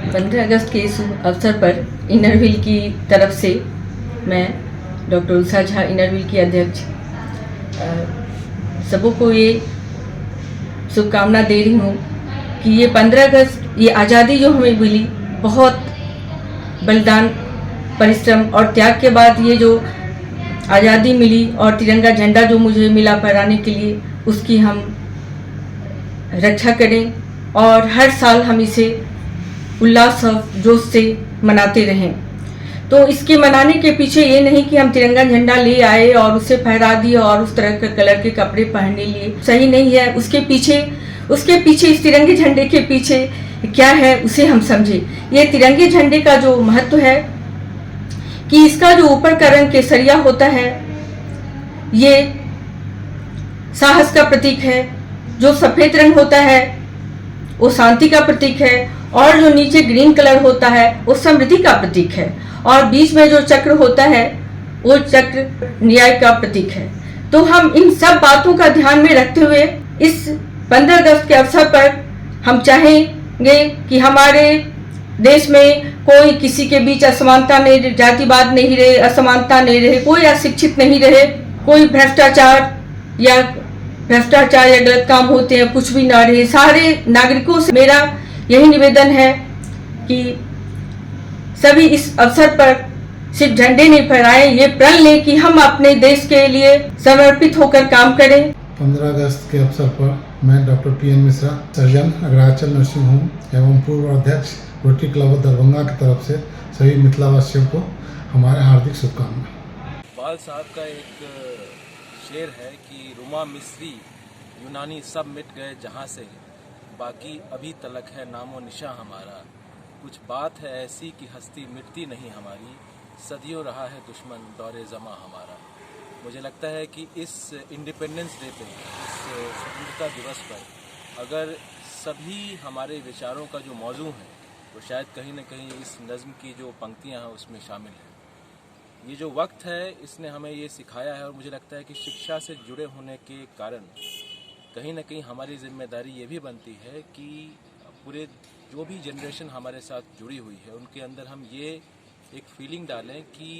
15 अगस्त के इस अवसर पर इनरव्हील की तरफ से मैं डॉक्टर उषा झा, इनरव्हील की अध्यक्ष, सबों को ये शुभकामना दे रही हूँ कि ये 15 अगस्त, ये आज़ादी जो हमें मिली, बहुत बलिदान, परिश्रम और त्याग के बाद ये जो आज़ादी मिली और तिरंगा झंडा जो मुझे मिला फहराने के लिए, उसकी हम रक्षा करें और हर साल हम इसे उल्लास और जोश से मनाते रहें। तो इसके मनाने के पीछे ये नहीं कि हम तिरंगा झंडा ले आए और उसे फहरा दिए और उस तरह के कलर के कपड़े पहनने लिए, सही नहीं है। उसके पीछे इस तिरंगे झंडे के पीछे क्या है उसे हम समझे। ये तिरंगे झंडे का जो महत्व है कि इसका जो ऊपर का रंग केसरिया होता है, ये साहस का प्रतीक है। जो सफेद रंग होता है वो शांति का प्रतीक है और जो नीचे ग्रीन कलर होता है वो समृद्धि का प्रतीक है और बीच में जो चक्र होता है वो चक्र न्याय का प्रतीक है। तो हम इन सब बातों का ध्यान में रखते हुए इस 15 अगस्त के अवसर पर हम चाहेंगे कि हमारे देश में कोई किसी के बीच असमानता नहीं, जातिवाद नहीं रहे, असमानता नहीं रहे, कोई अशिक्षित नहीं रहे, कोई भ्रष्टाचार या गलत काम होते हैं कुछ भी ना रहे। सारे नागरिकों से मेरा यही निवेदन है कि सभी इस अवसर पर सिर्फ झंडे नहीं फहराएं, ये प्रण लें कि हम अपने देश के लिए समर्पित होकर काम करें। 15 अगस्त के अवसर पर मैं doctor PN Mishra, surgeon, Agrawal nursing home एवं पूर्व अध्यक्ष रोटरी क्लब ऑफ दरभंगा की तरफ से सभी मिथिलावासियों को हमारे हार्दिक शुभकामनाएं। इकबाल साहब का एक शेर है कि रुमा मिस्री यूनानी सब मिट गए जहाँ से, बाकी अभी तलक है नामो निशा हमारा। कुछ बात है ऐसी कि हस्ती मिटती नहीं हमारी, सदियों रहा है दुश्मन दौरे ज़मा हमारा। मुझे लगता है कि इस इंडिपेंडेंस डे पे, इस स्वतंत्रता दिवस पर अगर सभी हमारे विचारों का जो मौजू है वो शायद कहीं न कहीं इस नज़्म की जो पंक्तियां हैं उसमें शामिल है। ये जो वक्त है इसने हमें ये सिखाया है और मुझे लगता है कि शिक्षा से जुड़े होने के कारण कहीं न कहीं हमारी जिम्मेदारी ये भी बनती है कि पूरे जो भी जनरेशन हमारे साथ जुड़ी हुई है उनके अंदर हम ये एक फीलिंग डालें कि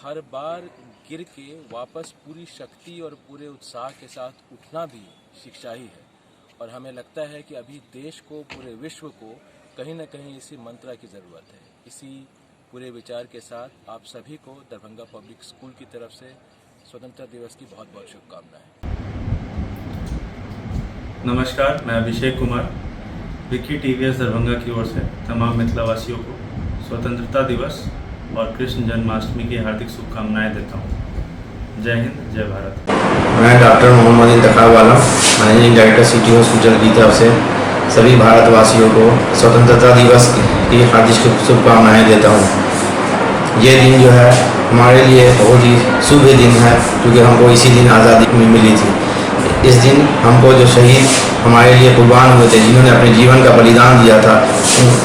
हर बार गिर के वापस पूरी शक्ति और पूरे उत्साह के साथ उठना भी शिक्षा ही है। और हमें लगता है कि अभी देश को, पूरे विश्व को कहीं न कहीं इसी मंत्र की ज़रूरत है। इसी पूरे विचार के साथ आप सभी को दरभंगा पब्लिक स्कूल की तरफ से स्वतंत्रता दिवस की बहुत बहुत शुभकामनाएं। नमस्कार, मैं अभिषेक कुमार, विकी टीवीएस दरभंगा की ओर से तमाम मिथिलावासियों को स्वतंत्रता दिवस और कृष्ण जन्माष्टमी की हार्दिक शुभकामनाएं देता हूं। जय हिंद, जय भारत। मैं डॉक्टर मोहम्मद इंतखाब वाला, मैनेजिंग डायरेक्टर सिटी हॉस्पिटल की तरफ से सभी भारतवासियों को स्वतंत्रता दिवस की हार्दिक शुभकामनाएं देता हूं। ये दिन जो है हमारे लिए बहुत ही शुभ दिन है क्योंकि हमको इसी दिन आज़ादी मिली थी। इस दिन हमको जो शहीद हमारे लिए कुर्बान हुए थे, जिन्होंने अपने जीवन का बलिदान दिया था,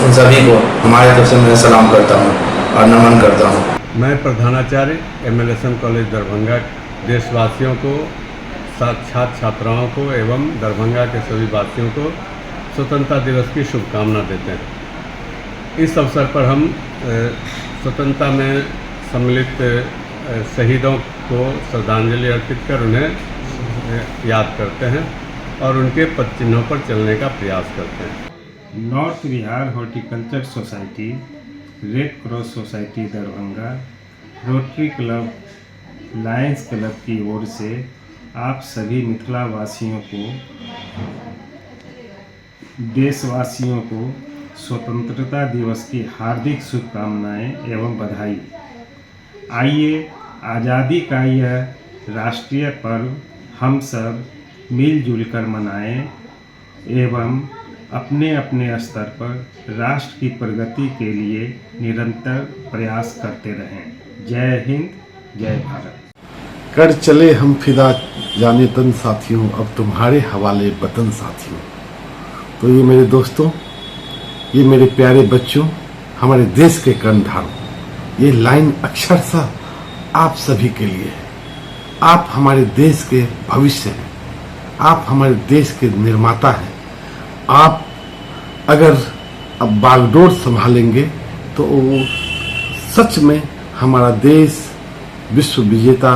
उन सभी को हमारे तरफ से मैं सलाम करता हूँ और नमन करता हूँ। मैं प्रधानाचार्य MLSM कॉलेज दरभंगा देशवासियों को, छात्र छात्राओं को एवं दरभंगा के सभी वासियों को स्वतंत्रता दिवस की शुभकामना देते हैं। इस अवसर पर हम स्वतंत्रता में सम्मिलित शहीदों को श्रद्धांजलि अर्पित कर उन्हें याद करते हैं और उनके पद चिन्हों पर चलने का प्रयास करते हैं। North Bihar horticulture society, red cross society Darbhanga, rotary club, Lions club की ओर से आप सभी मिथिला वासियों को, देशवासियों को स्वतंत्रता दिवस की हार्दिक शुभकामनाएं एवं बधाई। आइए आज़ादी का यह राष्ट्रीय पर्व हम सब मिलजुल कर मनाएं एवं अपने अपने स्तर पर राष्ट्र की प्रगति के लिए निरंतर प्रयास करते रहें। जय हिंद, जय भारत। कर चले हम फिदा जाने तन साथियों, अब तुम्हारे हवाले वतन साथियों। तो ये मेरे दोस्तों, ये मेरे प्यारे बच्चों, हमारे देश के कर्णधारों, ये लाइन अक्षरशः आप सभी के लिए है। आप हमारे देश के भविष्य हैं, आप हमारे देश के निर्माता हैं। आप अगर अब बागडोर संभालेंगे तो सच में हमारा देश विश्व विजेता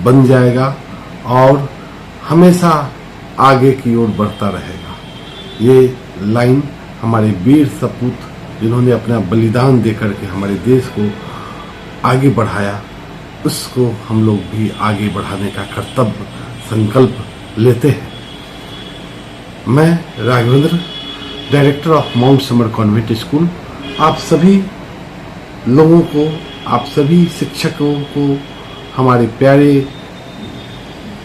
बन जाएगा और हमेशा आगे की ओर बढ़ता रहेगा। ये लाइन हमारे वीर सपूत जिन्होंने अपना बलिदान देकर के हमारे देश को आगे बढ़ाया, उसको हम लोग भी आगे बढ़ाने का कर्तव्य संकल्प लेते हैं। मैं Raghavendra, director of mount summer convent school, आप सभी लोगों को, आप सभी शिक्षकों को, हमारे प्यारे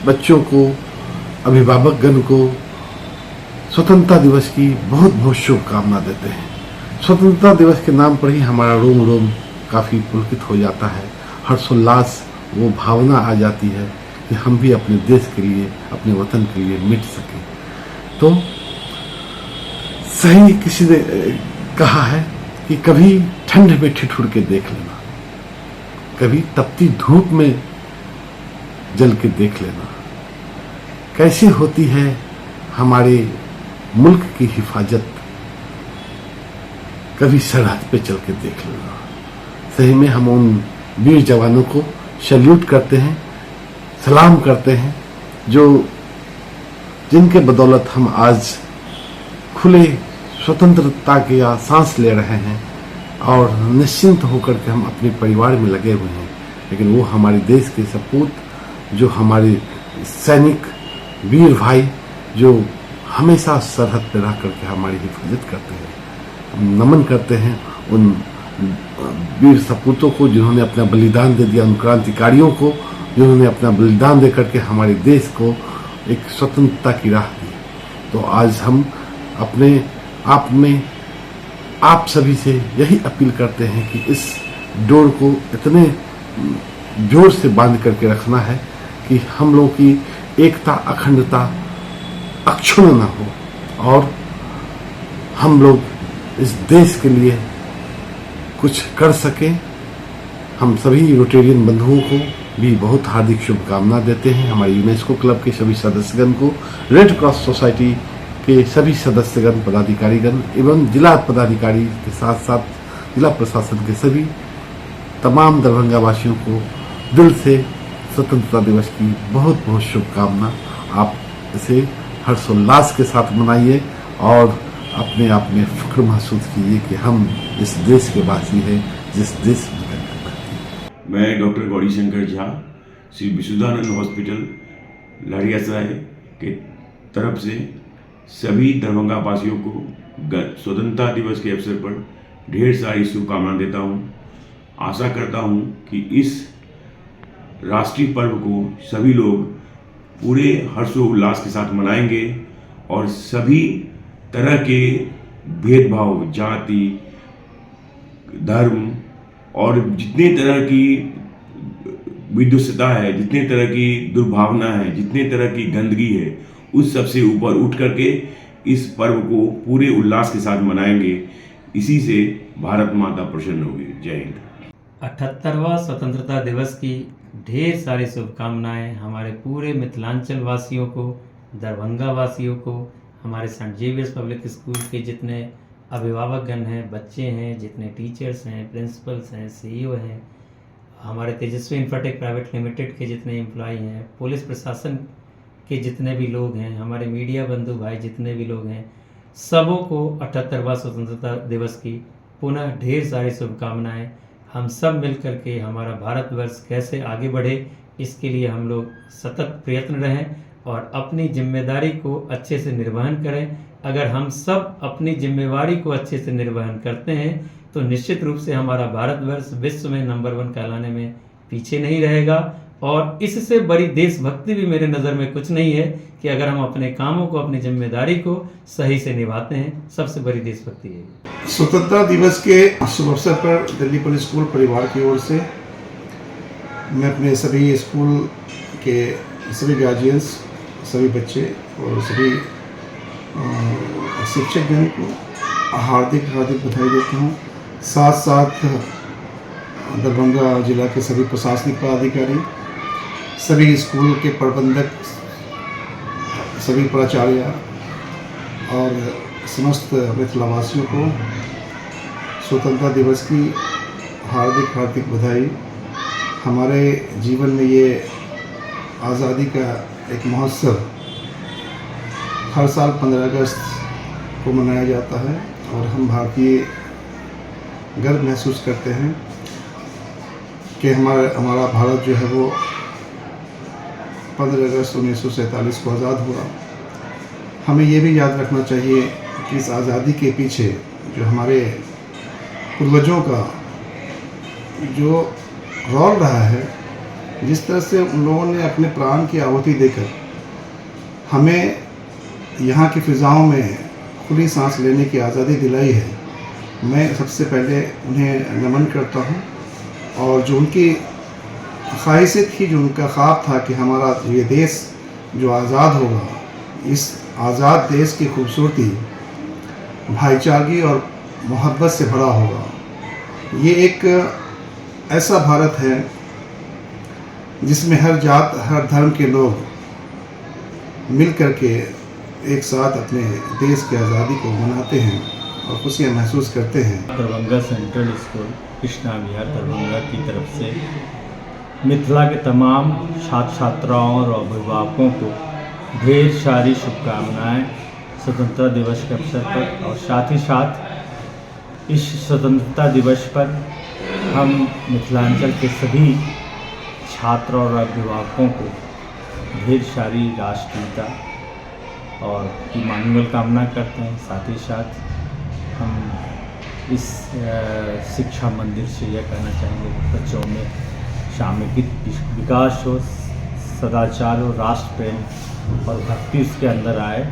बच्चों को, अभिभावकगण को स्वतंत्रता दिवस की बहुत बहुत शुभकामना देते हैं। स्वतंत्रता दिवस के नाम पर ही हमारा रोम रोम काफ़ी पुलकित हो जाता है, हर्षोल्लास, वो भावना आ जाती है कि हम भी अपने देश के लिए, अपने वतन के लिए मिट सकें। तो सही किसी ने कहा है कि कभी ठंड में ठिठुर के देख लेना, कभी तपती धूप में जल के देख लेना, कैसी होती है हमारे मुल्क की हिफाजत, कभी सरहद पे चल के देख लेना। सही में हम उन वीर जवानों को सैल्यूट करते हैं, सलाम करते हैं, जिनके बदौलत हम आज खुले स्वतंत्रता की सांस ले रहे हैं और निश्चिंत होकर के हम अपने परिवार में लगे हुए हैं। लेकिन वो हमारे देश के सपूत, जो हमारे सैनिक वीर भाई, जो हमेशा सरहद पर रह करके हमारी हिफाजत करते हैं, हम नमन करते हैं उन वीर सपूतों को जिन्होंने अपना बलिदान दे दिया, उन क्रांतिकारियों को जिन्होंने अपना बलिदान दे करके हमारे देश को एक स्वतंत्रता की राह दी। तो आज हम अपने आप में आप सभी से यही अपील करते हैं कि इस डोर को इतने जोर से बांध करके रखना है कि हम लोगों की एकता, अखंडता अक्षुण्ण न हो और हम लोग इस देश के लिए कुछ कर सकें। हम सभी रोटेरियन बंधुओं को भी बहुत हार्दिक शुभकामना देते हैं, हमारे यूनेस्को क्लब के सभी सदस्यगण को, रेड क्रॉस सोसाइटी के सभी सदस्यगण, पदाधिकारीगण एवं जिला पदाधिकारी के साथ साथ जिला प्रशासन के सभी तमाम दरभंगा वासियों को दिल से स्वतंत्रता दिवस की बहुत बहुत शुभकामना। आप इसे हर्षोल्लास के साथ मनाइए और अपने आप में फख्र महसूस कीजिए कि हम इस देश के वासी हैं जिस देश में रहते हैं। मैं डॉक्टर गौरी शंकर झा श्री विशुद्धानंद हॉस्पिटल लहरियासराय के तरफ से सभी दरभंगा वासियों को स्वतंत्रता दिवस के अवसर पर ढेर सारी शुभकामनाएं देता हूं। आशा करता हूं कि इस राष्ट्रीय पर्व को सभी लोग पूरे हर्षोल्लास के साथ मनाएंगे और सभी तरह के भेदभाव, जाति, धर्म और जितने तरह की विद्वेषता है, जितने तरह की दुर्भावना है, जितने तरह की गंदगी है, उस सब से ऊपर उठ करके इस पर्व को पूरे उल्लास के साथ मनाएंगे। इसी से भारत माता प्रसन्न होगी। जय हिंद। 78वां स्वतंत्रता दिवस की ढेर सारी शुभकामनाएं हमारे पूरे मिथिलांचल वासियों को, दरभंगा वासियों को, हमारे सेंट जेवियर्स पब्लिक स्कूल के जितने अभिभावकगण हैं, बच्चे हैं, जितने टीचर्स हैं, प्रिंसिपल्स हैं, सीईओ हैं, हमारे तेजस्वी इंफ्राटेक प्राइवेट लिमिटेड के जितने एम्प्लॉय हैं, पुलिस प्रशासन के जितने भी लोग हैं, हमारे मीडिया बंधु भाई जितने भी लोग हैं, सबों को 78वां स्वतंत्रता दिवस की पुनः ढेर सारी शुभकामनाएं। हम सब मिलकर के हमारा भारतवर्ष कैसे आगे बढ़े, इसके लिए हम लोग सतत प्रयत्न रहें और अपनी जिम्मेदारी को अच्छे से निर्वहन करें। अगर हम सब अपनी जिम्मेवारी को अच्छे से निर्वहन करते हैं तो निश्चित रूप से हमारा भारतवर्ष विश्व में नंबर 1 कहलाने में पीछे नहीं रहेगा। और इससे बड़ी देशभक्ति भी मेरे नज़र में कुछ नहीं है कि अगर हम अपने कामों को, अपनी जिम्मेदारी को सही से निभाते हैं, सबसे बड़ी देशभक्ति है। स्वतंत्रता दिवस के शुभ अवसर पर दिल्ली पब्लिक स्कूल परिवार की ओर से मैं अपने सभी स्कूल के सभी गार्जियंस, सभी बच्चे और सभी शिक्षकगण को हार्दिक बधाई देता हूँ। साथ साथ दरभंगा जिला के सभी प्रशासनिक पदाधिकारी, सभी स्कूल के प्रबंधक, सभी प्राचार्य और समस्त मिथिलावासियों को स्वतंत्रता दिवस की हार्दिक हार्दिक बधाई। हमारे जीवन में ये आज़ादी का एक महोत्सव हर साल 15 अगस्त को मनाया जाता है और हम भारतीय गर्व महसूस करते हैं कि हमारा भारत जो है वो 15 अगस्त 1947 को आज़ाद हुआ। हमें ये भी याद रखना चाहिए कि इस आज़ादी के पीछे जो हमारे पूर्वजों का जो रोल रहा है, जिस तरह से उन लोगों ने अपने प्राण की आहुति देकर हमें यहाँ की फ़िज़ाओं में खुली सांस लेने की आज़ादी दिलाई है, मैं सबसे पहले उन्हें नमन करता हूँ। और जो उनकी ख्वाहिशें थी, जो उनका ख्वाब था कि हमारा ये देश जो आज़ाद होगा, इस आज़ाद देश की खूबसूरती भाईचारगी और मोहब्बत से भरा होगा। ये एक ऐसा भारत है जिसमें हर जात हर धर्म के लोग मिल कर के एक साथ अपने देश की आज़ादी को मनाते हैं और खुशियाँ महसूस करते हैं। दरभंगा सेंट्रल स्कूल कृष्णा विहार दरभंगा की तरफ से मिथिला के तमाम छात्र छात्राओं और अभिभावकों को ढेर सारी शुभकामनाएं स्वतंत्रता दिवस के अवसर पर। और साथ ही साथ इस स्वतंत्रता दिवस पर हम मिथिलांचल के सभी छात्र और अभिभावकों को ढेर सारी राष्ट्रगीता और की मंगल कामना करते हैं। साथ ही साथ हम इस शिक्षा मंदिर से यह कहना चाहेंगे कि बच्चों में सामूहिक विकास हो, सदाचार हो, राष्ट्र प्रेम और भक्ति उसके अंदर आए।